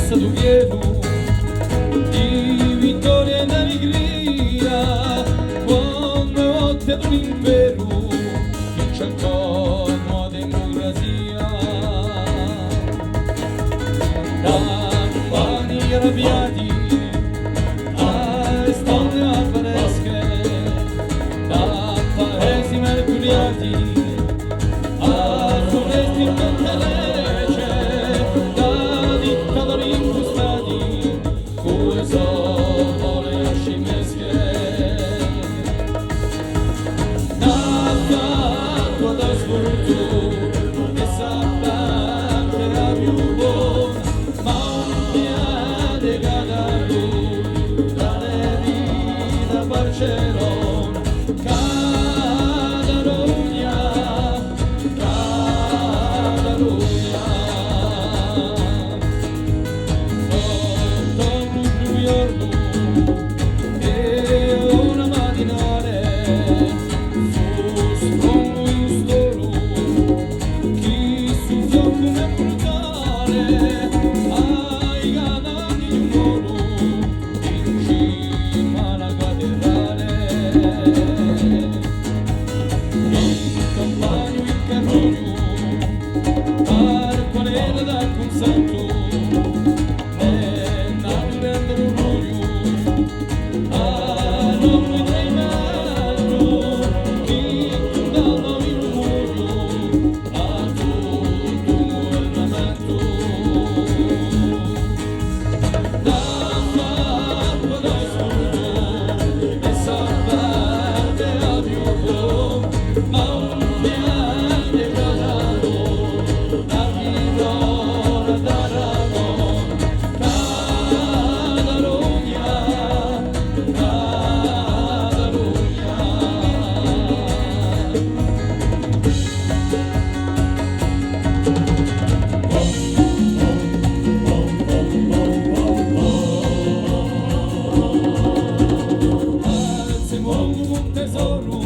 tu quiero di vittoria ed allegria quando te ad un impero che ci accorno a democrazia campani arrabbiati a storie affresche da paesi mercuriati a foresti in legge da dittatori incrustati come sole scimmiesche d'acqua da sfurto e sabbate a più buona ma un piede cadato tra le vie da Barcellona Catalogna Catalogna sotto un blu giorno e una matinale fu strongo in storo chi suffiò come brutale ai canali di un moro in cima alla cattedrale il campagno il carroglio parco nera dal consanto e nato grande orgoglio a nome dei metro chi condanna il muoio a tutto un governamento d'acqua da sfurto e sabbate a più ma un piede calato da Tirolo d'Aragona Catalogna alziamo un tesoro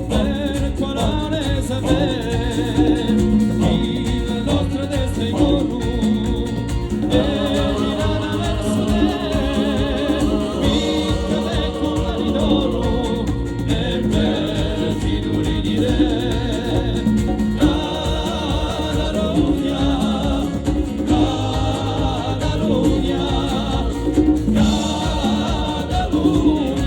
per quale sapere il nostro destino e girare verso te piccole collane d'oro e per figure di re Catalogna Catalogna Catalogna